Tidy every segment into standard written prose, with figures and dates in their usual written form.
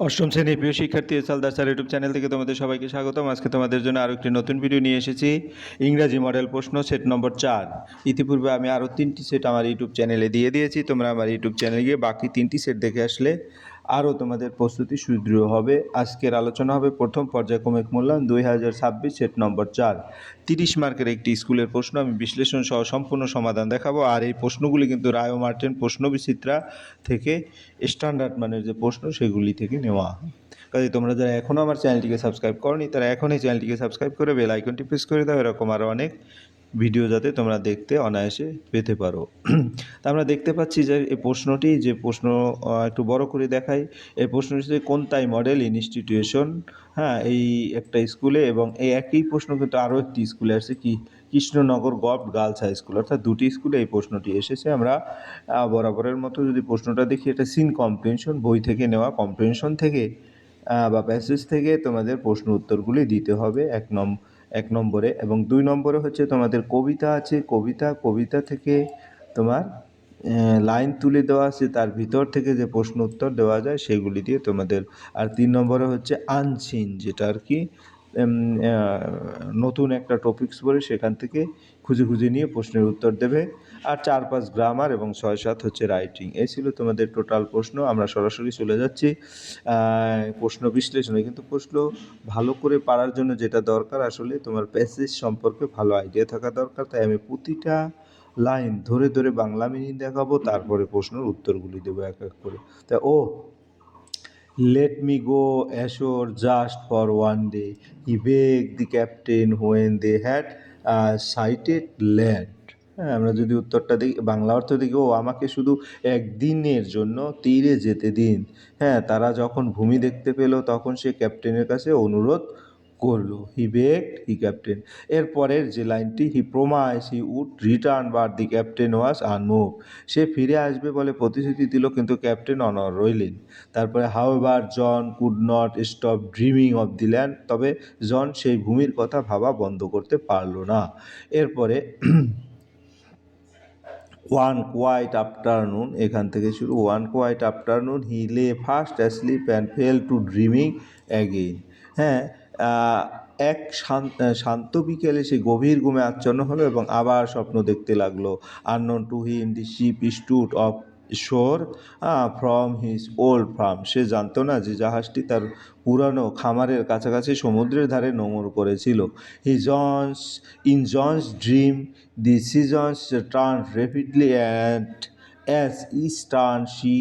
অষ্টম শ্রেণীর প্রিয় শিক্ষার্থী এসএলদার স্যার ইউটিউব চ্যানেল থেকে তোমাদের সবাইকে স্বাগতম। আজকে তোমাদের জন্য আরও একটি নতুন ভিডিও নিয়ে এসেছি। ইংরাজি মডেল প্রশ্ন সেট নম্বর 4। ইতিপূর্বে আমি আরও 3টি সেট আমার ইউটিউব চ্যানেলে দিয়ে দিয়েছি। তোমরা আমার ইউটিউব চ্যানেলে গিয়ে বাকি 3টি সেট দেখে আসলে আরও তোমাদের প্রস্তুতি সুদৃঢ় হবে। আজকের আলোচনা হবে প্রথম পর্যায়ক্রমিক মূল্যায়ন 2026 সেট নম্বর 4। 30 মার্কের একটি স্কুলের প্রশ্ন। আমি বিশ্লেষণ সহ সম্পূর্ণ সমাধান দেখাবো। আর এই প্রশ্নগুলি কিন্তু রায় ও মার্টিন প্রশ্ন বিচিত্রা থেকে স্ট্যান্ডার্ড মানের যে প্রশ্ন সেগুলি থেকে নেওয়া। কাজে তোমরা যারা এখনও আমার চ্যানেলটিকে সাবস্ক্রাইব করনি তারা এখনই চ্যানেলটিকে সাবস্ক্রাইব করে বেল আইকনটি প্রেস করে দাও, এরকম আরও অনেক ভিডিও যাতে তোমরা দেখতে অনায়াসে পেতে পারো। তা আমরা দেখতে পাচ্ছি যে এই প্রশ্নটি একটু বড় করে দেখাই। এই প্রশ্নটি হচ্ছে কোনতাই মডেল ইনস্টিটিউশন, হ্যাঁ, এই একটা স্কুলে, এবং এই একই প্রশ্ন কিন্তু আরও একটি স্কুলে আসছে, কি Krishnanagar government girls high school, অর্থাৎ দুটি স্কুলে এই প্রশ্নটি এসেছে। আমরা বরাবরের মতো যদি প্রশ্নটা দেখি, এটা সিন কম্প্রিহেনশন, বই থেকে নেওয়া, কম্প্রিহেনশন থেকে বা প্যাসেজ থেকে তোমাদের প্রশ্ন উত্তরগুলি দিতে হবে এক নম্বরে। এবং 2 নম্বরে হচ্ছে তোমাদের কবিতা আছে, কবিতা থেকে তোমার লাইন তুলে দেওয়া আছে, তার ভিতর থেকে যে প্রশ্ন উত্তর দেওয়া যায় সেগুলি দিয়ে তোমাদের। আর 3 নম্বরে হচ্ছে আনসিন, যেটা আর কি নতুন একটা টপিকস বলে সেখান থেকে খুঁজে নিয়ে প্রশ্নের উত্তর দেবে। আর 4-5 গ্রামার এবং 6-7 হচ্ছে রাইটিং। এই ছিল তোমাদের টোটাল প্রশ্ন। আমরা সরাসরি চলে যাচ্ছি প্রশ্ন বিশ্লেষণে। কিন্তু প্রশ্ন ভালো করে পারার জন্য যেটা দরকার, আসলে তোমার প্যাসেজ সম্পর্কে ভালো আইডিয়া থাকা দরকার। তাই আমি প্রতিটা লাইন ধরে ধরে বাংলা মিনিং দেখাবো, তারপরে প্রশ্নের উত্তরগুলি দেবো এক এক করে। তা Let me go ashore just for one day, he begged the captain when they had sighted land. হ্যাঁ, আমরা যদি উত্তরটা দেখি, বাংলা অর্থ দেখি, আমাকে শুধু একদিনের জন্য তীরে যেতে দিন। হ্যাঁ, তারা যখন ভূমি দেখতে পেল তখন সে ক্যাপ্টেনের কাছে অনুরোধ করলো। He captain. এরপরের যে লাইনটি, he promise he would return but the captain was unmoved, সে ফিরে আসবে বলে প্রতিশ্রুতি দিল কিন্তু ক্যাপ্টেন অনড় রইলেন। তারপরে however John could not stop dreaming of the land, তবে জন সেই ভূমির কথা ভাবা বন্ধ করতে পারল না। এরপরে ওয়ান কোয়াইট আফটারনুন, এখান থেকে শুরু, ওয়ান কোয়াইট আফটারনুন হি লে fast asleep and fail to dreaming again. হ্যাঁ, এক শান্ত বিকেলে সে গভীর ঘুমে আচ্ছন্ন হলো এবং আবার স্বপ্ন দেখতে লাগলো। Unknown to him the ship stood of শোর ফ্রম হিজ ওল্ড ফার্ম, সে জানতো না যে জাহাজটি তার পুরানো খামারের কাছাকাছি সমুদ্রের ধারে নোঙর করেছিল। In John's dream the seasons turn rapidly and as each turn she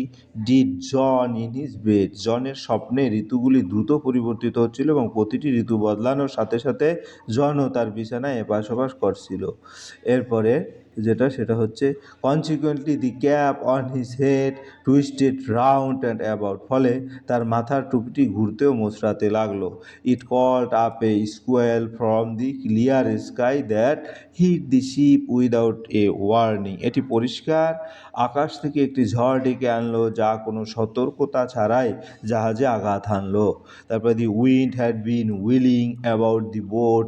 did John in his bed, জনের স্বপ্নে ঋতুগুলি দ্রুত পরিবর্তিত হচ্ছিল এবং প্রতিটি ঋতু বদলানোর সাথে সাথে জনও তার বিছানায় এপাশ ওপাশ করছিল। এরপরে সেটা হচ্ছে consequently the cap on his head twisted round and about, ফলে তার মাথার টুপিটি ঘুরতে ও মোচড়াতে লাগলো। It called up a squall from the clear sky that hit the ship without a warning, এটি পরিষ্কার আকাশ থেকে একটি ঝড় ডেকে আনলো যা কোনো সতর্কতা ছাড়াই জাহাজে আঘাত হানলো। তারপরে the wind had been willing about the boat,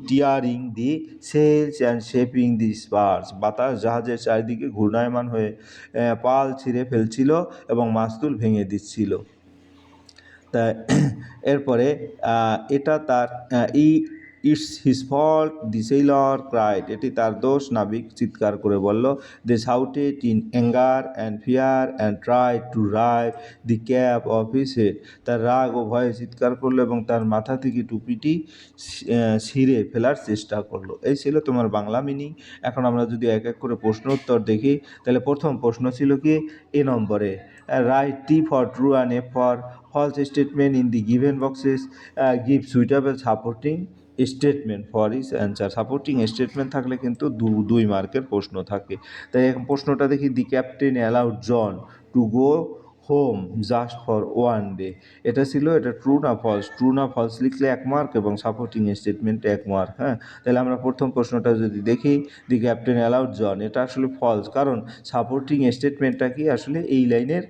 tearing the sails and shaping the spars, বাতাস জাহাজের চারিদিকে ঘূর্ণায়মান হয়ে পাল ছিঁড়ে ফেলছিল এবং মাস্তুল ভেঙে দিচ্ছিল। তা এরপরে এটা তার it's his fault the sailor cried, এটি তার দোষ, নাবিক চিৎকার করে বলল। They shouted in anger and fear and try to rive the cap off his head, তার রাগ ও ভয়ে চিৎকার করলো এবং তার মাথা থেকে টুপিটি ছিঁড়ে ফেলার চেষ্টা করলো। এই ছিল তোমার বাংলা মিনিং। এখন আমরা যদি এক এক করে প্রশ্ন উত্তর দেখি, তাহলে প্রথম প্রশ্ন ছিল কি এ নম্বরে, write T for true and A for false statement in the given boxes, give suitable supporting statement for is answer. Supporting statement থাকলে কিন্তু 2 মার্কের প্রশ্ন থাকে। তাই এখন প্রশ্নটা দেখি, the captain allowed John to go home just for one day, এটা ছিল, এটা ট্রু না ফলস, ট্রু না ফলস লিখলে 1 মার্ক এবং সাপোর্টিং স্টেটমেন্টে 1 মার্ক। হ্যাঁ, তাহলে আমরা প্রথম প্রশ্নটা যদি দেখি, দি ক্যাপ্টেন অ্যালাউড জন, এটা আসলে ফলস, কারণ সাপোর্টিং স্টেটমেন্টটা কি আসলে এই লাইনের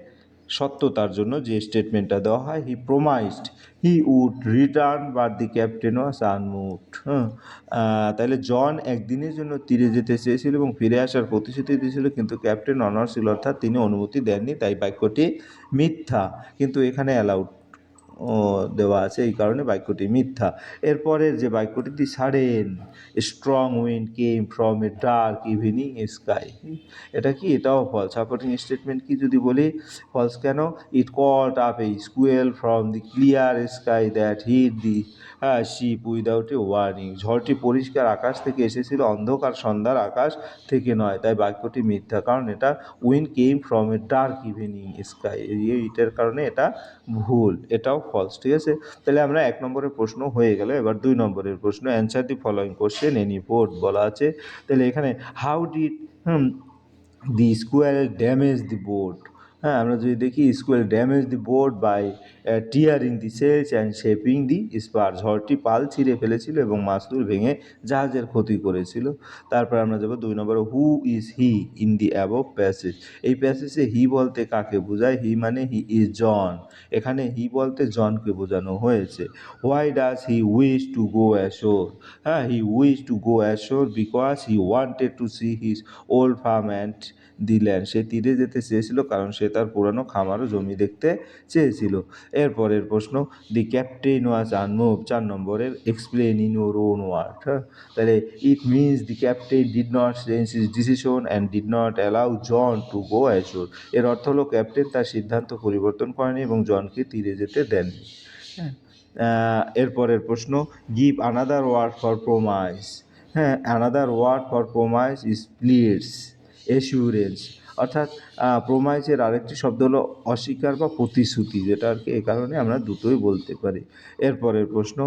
সত্যতার জন্য যে স্টেটমেন্টটা দেওয়া হয়, he promised he would return but the captain was unmoved. তাহলে জন একদিনের জন্য তীরে যেতে চেয়েছিল এবং ফিরে আসার প্রতিশ্রুতি দিয়েছিল, কিন্তু ক্যাপ্টেন অনড় অর্থাৎ তিনি অনুমতি দেননি, তাই বাক্যটি মিথ্যা। কিন্তু এখানে অ্যালাউড দেওয়া আছে, এই কারণে বাক্যটি মিথ্যা। এরপরের যে বাক্যটি, the sudden strong wind came from a dark evening sky, এটা কি? এটাও ফলস। সাপোর্টিং স্টেটমেন্ট কি যদি বলি? ফলস কেন? It caught up a squall from the clear sky that hit the ship without a warning. ঝড়টি পরিষ্কার আকাশ থেকে এসেছিল, অন্ধকার সন্ধ্যার আকাশ থেকে নয়, তাই বাক্যটি মিথ্যা, কারণ এটা wind came from a dark evening sky, এইটার কারণে এটা ভুল, এটাও ফলস। ঠিক আছে, তাহলে আমরা 1 নম্বরের প্রশ্ন হয়ে গেল। এবার 2 নম্বরের প্রশ্ন, answer the following question any both বলা আছে। তাহলে এখানে how did the squall damage the boat. হ্যাঁ, আমরা যদি দেখি, squall damage the boat by tearing the sails and shaping the spar. ঝড়টি পাল ছিঁড়ে ফেলেছিল এবং মাছদুল ভেঙে জাহাজের ক্ষতি করেছিল। তারপর আমরা যাবো 2 নম্বরে, who is he in the above passage. এই প্যাসেজে হি বলতে কাকে বোঝায়? হি মানে হি ইজ জন, এখানে হি বলতে জনকে বোঝানো হয়েছে। Why does he wish to go ashore? হ্যাঁ, he wish to go ashore because he wanted to see his old farm and the land. সে তীরে যেতে চেয়েছিল কারণ সে তার পুরানো খামার ও জমি দেখতে চেয়েছিল। এরপরের প্রশ্ন, দি ক্যাপ্টেন ওয়াজ আনমুভ। 4 নম্বরের, explain in your own word. হ্যাঁ, তাহলে it means the captain did not change his decision and did not allow John to go ashore. এর অর্থ হলো ক্যাপ্টেন তার সিদ্ধান্ত পরিবর্তন করেনি এবং জনকে তীরে যেতে দেননি। হ্যাঁ, এরপরের প্রশ্ন, give another word for promise. হ্যাঁ, another word for promise is pleads assurance, অর্থাৎ প্রমাইসের আরেকটি শব্দ হলো অস্বীকার বা প্রতিশ্রুতি, যেটা আর কি, এ কারণে আমরা দুটোই বলতে পারি। এরপরের প্রশ্ন,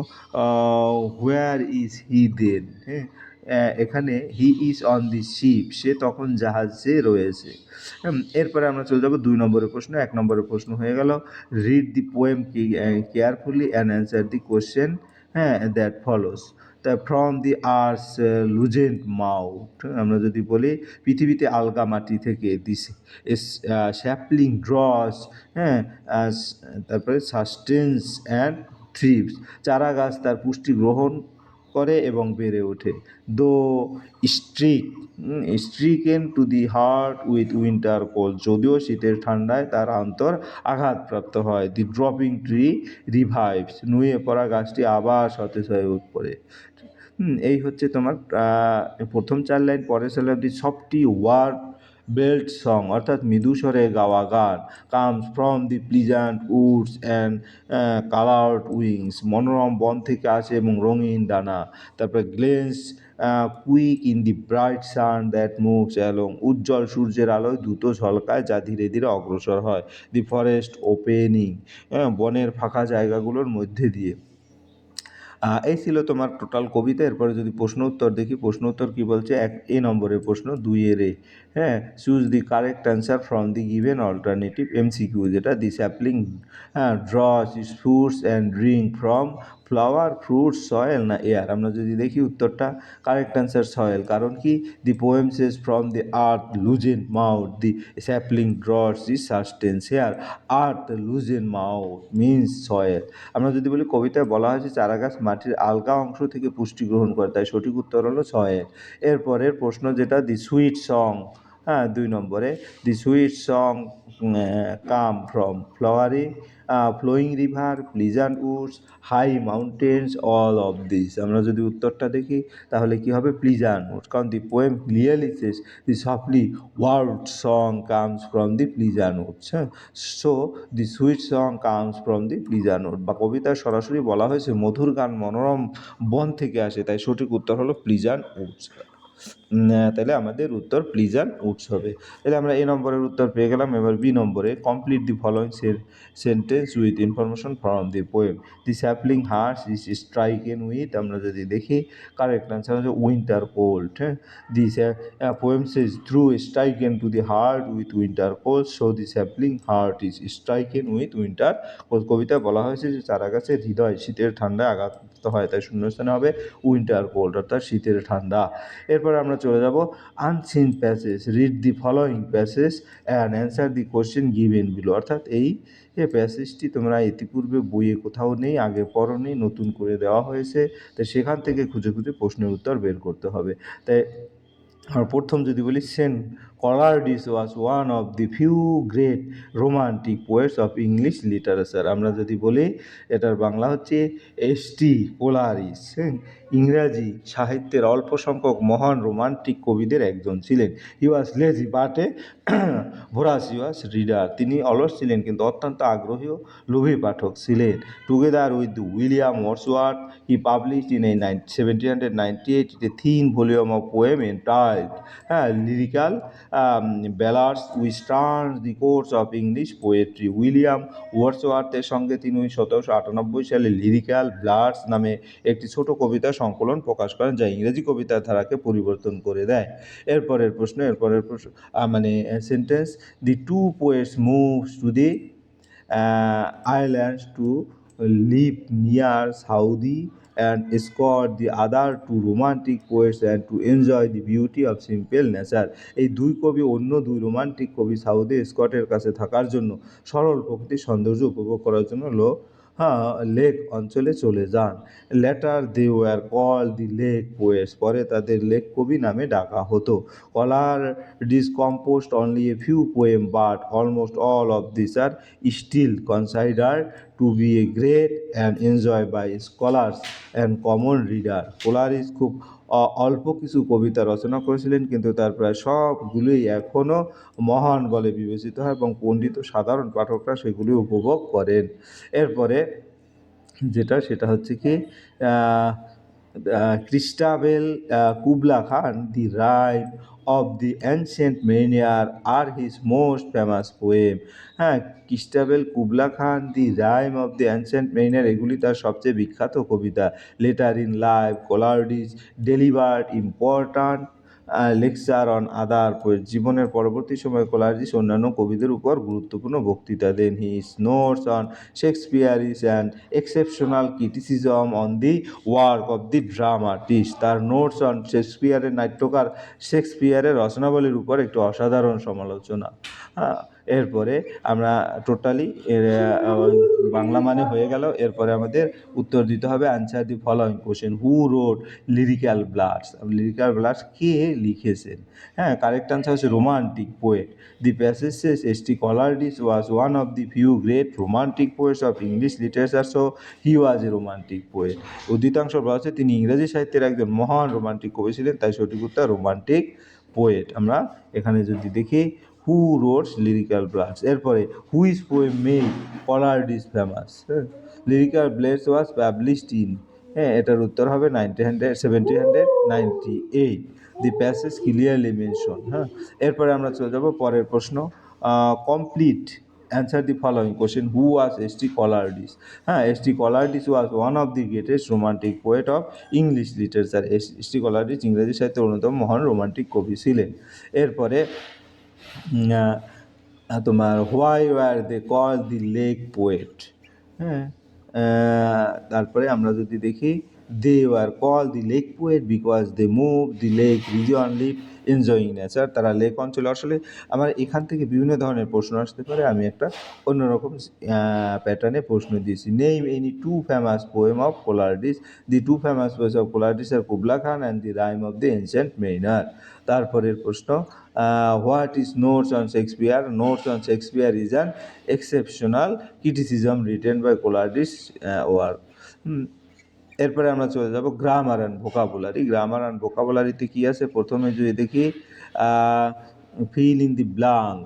হোয়ার ইজ হি দেন? হ্যাঁ, এখানে he is on the ship, সে তখন জাহাজে রয়েছে। এরপরে আমরা চলে যাবো 2 নম্বরের প্রশ্ন। 1 নম্বরের প্রশ্ন হয়ে গেল, read the poem carefully and answer the question, হ্যাঁ, দ্যাট ফলোস। তা ফ্রম দি আর্থস লুজেন্ট মাউথ, আমরা যদি বলি পৃথিবীতে আলগা মাটি থেকে, দিস স্যাপলিং ড্রস, হ্যাঁ, তারপরে সাস্টেন্স অ্যান্ড থ্রিভস, চারা গাছ তার পুষ্টি গ্রহণ করে এবং বেড়ে ওঠে। Though strick stricken to the heart with winter cold, যদিও শীতের ঠান্ডায় তার অন্তর আঘাতপ্রাপ্ত হয়। দি ড্রপিং ট্রি রিভাইভস, নুয়ে পড়া গাছটি আবার সতেজ হয়ে পড়ে। এই হচ্ছে তোমার প্রথম 4 লাইন। পরের 4 line, the softly warbled song, অর্থাৎ মৃদু স্বরে গাওয়া গান। Comes from the pleasant woods and coloured wings, মনোরম বন থেকে আসে এবং রঙিন ডানা। তারপরে glance quick in the bright sun that moves along, উজ্জ্বল সূর্যের আলোয় দ্রুত ঝলকায় যা ধীরে ধীরে অগ্রসর হয়। দি ফরেস্ট ওপেনিং, বনের ফাঁকা জায়গাগুলোর মধ্যে দিয়ে। এই ছিল তোমার টোটাল কবিতা। এরপরে যদি প্রশ্ন উত্তর দেখি, প্রশ্ন উত্তর কী বলছে? 1 নম্বরের প্রশ্ন, 2 এর এ। হ্যাঁ, choose the correct answer from the given alternative. MCQ যেটা, the sapling draws is fruits and drink from flower, fruits, soil না এয়ার? আমরা যদি দেখি উত্তরটা, কারেক্ট অ্যান্সার সয়েল। কারণ কি? The poem says from the earth lucent mouth the sapling draws is sustenance. Here earth lucent mouth means soil. আমরা যদি বলি কবিতায় বলা হয়েছে চারাগাছ মাটির আলগা অংশ থেকে পুষ্টি গ্রহণ করে, তাই সঠিক উত্তর হলো সয়েল। এরপরের প্রশ্ন যেটা, দি সুইট সং। হ্যাঁ, 2 নম্বরে, the sweet song come from flowery flowing river, pleasant woods, high mountains, all of this. আমরা যদি উত্তরটা দেখি তাহলে কি হবে? প্লিজেন্ট উডস, কারণ the poem clearly says the softly word song comes from the pleasant woods. হ্যাঁ, so the sweet song comes from the pleasant wood, বা কবিতায় সরাসরি বলা হয়েছে মধুর গান মনোরম বন থেকে আসে, তাই সঠিক উত্তর হলো প্লিজেন্ট উডস। তাহলে আমাদের উত্তর প্লিজেন্ট উডস হবে। তাহলে আমরা এ নম্বরের উত্তর পেয়ে গেলাম। এবার বি নম্বরে, complete the following sentence with information from the poem. The sapling hearts is stricken with, আমরা যদি দেখি কারেক্ট অ্যান্সার হচ্ছে উইন্টার কোল্ড। হ্যাঁ, the poem says through stricken to the heart with winter cold, so the sapling heart is stricken with winter cold. কবিতায় বলা হয়েছে যে চারা গাছের হৃদয় শীতের ঠান্ডায় সমস্ত হয়, তাই শূন্যস্থানে হবে উইন্টার কোল্ড অর্থাৎ শীতের ঠান্ডা। এরপরে আমরা চলে যাব unseen passage, read the following passage and answer the question given below, অর্থাৎ এই প্যাসেজটি তোমরা ইতিপূর্বে বইয়ে কোথাও নেই, আগে পড়োনি, নতুন করে দেওয়া হয়েছে, তাই সেখান থেকে খুঁজে খুঁজে প্রশ্নের উত্তর বের করতে হবে। তাই আর প্রথম যদি বলি, Saint Coleridge was one of the few great romantic poets of English literature. আমরা যদি বলি এটার বাংলা হচ্ছে এস.টি. কোলারিস, ইংরাজি সাহিত্যের অল্প সংখ্যক মহান রোমান্টিক কবিদের একজন ছিলেন। হি ওয়াজ লেজি বাট এ ভোরাসিয়াস রিডার, তিনি অলস ছিলেন কিন্তু অত্যন্ত আগ্রহী ও লোভী পাঠক ছিলেন। Together with William Wordsworth he published in 1798 a thin volume of poem entitled lyrical ballads which turns the course of English poetry. William ওয়ার্ডসওয়ার্থের সঙ্গে তিনি 1798 সালে লিরিক্যাল ব্লাডস নামে একটি ছোট কবিতা সংকলন প্রকাশ করেন, যা ইংরেজি কবিতার ধারাকে পরিবর্তন করে দেয়। এরপরের প্রশ্ন মানে sentence, the two poets moves to the islands to live near Saudi and escort the other two romantic poets and to enjoy the beauty of simple nature. এই দুই কবি অন্য দুই রোমান্টিক কবি সাউদি স্কটের কাছে থাকার জন্য সরল প্রকৃতির সৌন্দর্য উপভোগ করার জন্য লেক অঞ্চলে চলে যান। Later they were call the lake poets, পরে তাদের লেক কবি নামে ডাকা হতো। Coleridge composed only a few poem but almost all of this are still considered to be a great and enjoy by scholars and common reader. Coleridge খুব অল্প কিছু কবিতা রচনা করেছিলেন, কিন্তু তার প্রায় সবগুলোই এখনও মহান বলে বিবেচিত হয় এবং পণ্ডিত ও সাধারণ পাঠকরা সেগুলি উপভোগ করেন। এরপরে সেটা হচ্ছে কি, Christabel Kubla Khan, the rhyme of the Ancient Mariner are his most famous poem. Christabel Kubla Khan, the rhyme of the Ancient Mariner, এগুলি তার সবচেয়ে বিখ্যাত কবিতা। Later in life Coleridge delivered important lecture on other poet, জীবনের পরবর্তী সময়ে Coleridge অন্যান্য কবিদের উপর গুরুত্বপূর্ণ বক্তৃতা দেন। His notes on Shakespeare is an exceptional criticism on the work of the dramatist, তার নোটস অন শেক্সপিয়ারের নাট্যকার শেক্সপিয়ারের রচনাবলীর উপর একটি অসাধারণ সমালোচনা। এরপরে আমরা টোটালি বাংলা মানে হয়ে গেল। এরপরে আমাদের উত্তর দিতে হবে answer the following question, who wrote Lyrical Ballads, Lyrical Ballads কে লিখেছেন? কারেক্ট আনসার হচ্ছে romantic poet. The passage says ST. Coleridge was one of the few great romantic poets of English literature, so he was a romantic poet. উদ্ধৃতাংশ বলা হচ্ছে তিনি ইংরেজি সাহিত্যের একজন মহান রোমান্টিক কবি ছিলেন, তাই সঠিক উত্তর রোমান্টিক পোয়েট। আমরা এখানে যদি দেখি হু রোডস লিরিক্যাল ব্লাডস, এরপরে which poem made Coleridge famous? Lyrical Ballads was published in, এটার উত্তর হবে 1798। The passage clearly mention. এরপরে আমরা চলে যাব পরের প্রশ্ন, complete answer the following question, who was ST. Coleridge? ST. Coleridge was one of the greatest romantic poet of English literature. ST. Coleridge ইংরেজি সাহিত্যের অন্যতম মহান রোমান্টিক কবি ছিলেন। এরপরে তোমার why were they call the lake poet? তারপরে আমরা যদি দেখি, they were call the lake poet because they move the lake reason live enjoying nature, তারা লেক অঞ্চলে, আসলে আমার এখান থেকে বিভিন্ন ধরনের প্রশ্ন আসতে পারে, আমি একটা অন্যরকম প্যাটার্নে প্রশ্ন দিয়েছি। Name any two famous poem of Coleridge? The two famous poem of Coleridge are Kubla Khan and the rhyme of the ancient mariner. তারপরের প্রশ্ন, what is notes on Shakespeare? Notes on Shakespeare is an exceptional criticism written by Coleridge work. এরপরে আমরা চলে যাব grammar and vocabulary. Grammar and ভোকাবুলারিতে কী আছে? প্রথমে যদি দেখি, fill in the blank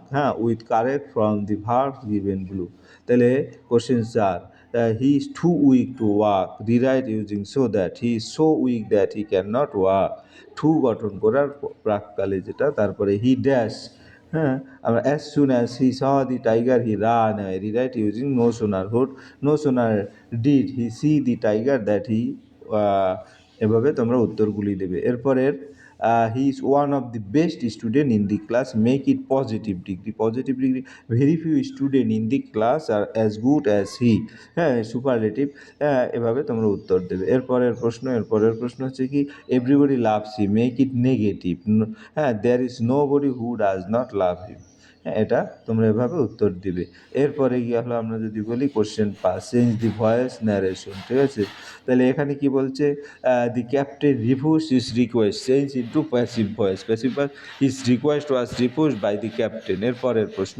with correct from the verbs given blue. তাহলে question 4, he is too weak to walk, rewrite using so that. He is so weak that he can not walk, too গঠন করার প্রাককালে যেটা। তারপরে he dash, আমরা as soon as he saw the tiger he ran away, rewrite using no sooner had, no sooner did he see the tiger that he, এভাবে তোমরা উত্তরগুলি দেবে। এরপরের he is one of the best student in the class, make it positive degree. Positive degree, very few student in the class are as good as he. হ্যাঁ, superlative. এভাবে তোমরা উত্তর দেবে। এরপরের প্রশ্ন হচ্ছে কি, everybody loves he, make it negative. হ্যাঁ, there is nobody who does not love him. হ্যাঁ, এটা তোমরা এভাবে উত্তর দিবে। এরপরে গিয়ে হলো আমরা যদি বলি question pass, change the voice narration, ঠিক আছে। তাহলে এখানে কি বলছে, the captain refuse his request, change into passive voice. Passive voice, his request was refuse by the captain. এরপরের প্রশ্ন,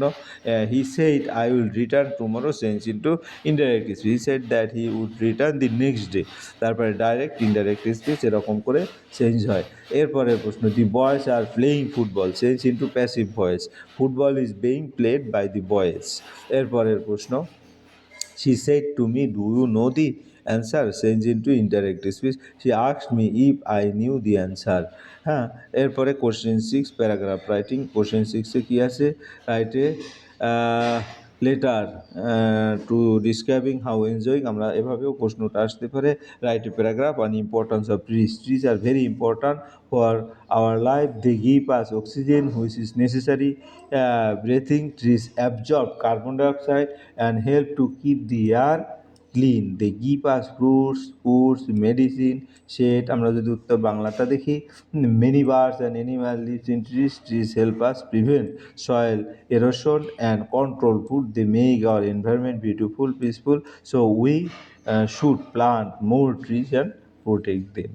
he said I will return tomorrow, change into indirect speech, he said that he would return the next day. তারপরে direct indirect speech এরকম করে change হয়। এরপরের প্রশ্ন, the boys are playing football, change into passive voice, football is being played by the boys. এরপরের প্রশ্ন, she said to me, do you know the answer, change into indirect speech, she asked me if I knew the answer। হ্যাঁ, এরপরে question 6, paragraph writing. Question 6-এ কী আছে, write a letter to describing how enjoying, আমরা এভাবেও প্রশ্নটা আসতে পারে। Write a paragraph on importance of trees, trees are very important for our life, they give us oxygen which is necessary breathing, trees absorb carbon dioxide and help to keep the air clean, they give us fruits, foods, medicine, shade। আমরা যদি উত্তর বাংলাটা দেখি, many birds and animals live in trees, trees help us prevent soil erosion and control food, they make our environment beautiful, peaceful, so we should plant more trees and protect them।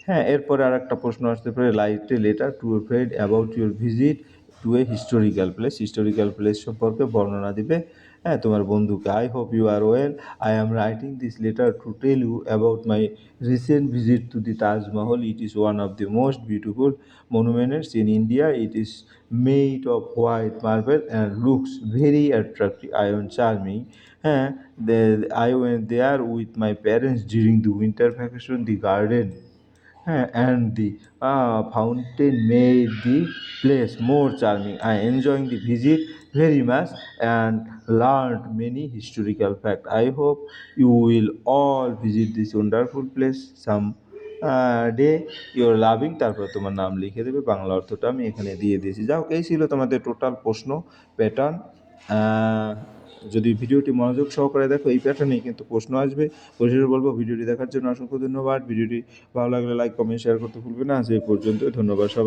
হ্যাঁ, এরপরে আর একটা প্রশ্ন আসতে পারে, write a letter to a friend about your visit to a historical place, historical place সম্পর্কে বর্ণনা দিবে। হ্যাঁ, তোমার বন্ধুকে। I hope you are well, I am writing this letter to tell you about my recent visit to the Taj Mahal, it is one of the most beautiful monuments in India, it is made of white marble and looks very attractive, I one charming. হ্যাঁ, I went there with my parents during the winter vacation, the garden and the fountain made the place more charming. I enjoyed the visit very much and learned many historical facts. I hope you will all visit this wonderful place some day, your loving, তারপর তোমার নাম লিখে দেবে। বাংলা অর্থটা আমি এখানে দিয়ে দিয়েছি। যাই হোক, এই ছিল তোমাদের টোটাল প্রশ্ন প্যাটার্ন। যদি ভিডিওটি মনোযোগ সহকারে দেখো, এই প্যাটার্নেই কিন্তু প্রশ্ন আসবে। পরিশেষে বলবো, ভিডিওটি দেখার জন্য অসংখ্য ধন্যবাদ। ভিডিওটি ভালো লাগলে লাইক, কমেন্ট, শেয়ার করতে ভুলবে না। আজ এই পর্যন্ত, ধন্যবাদ সবাই।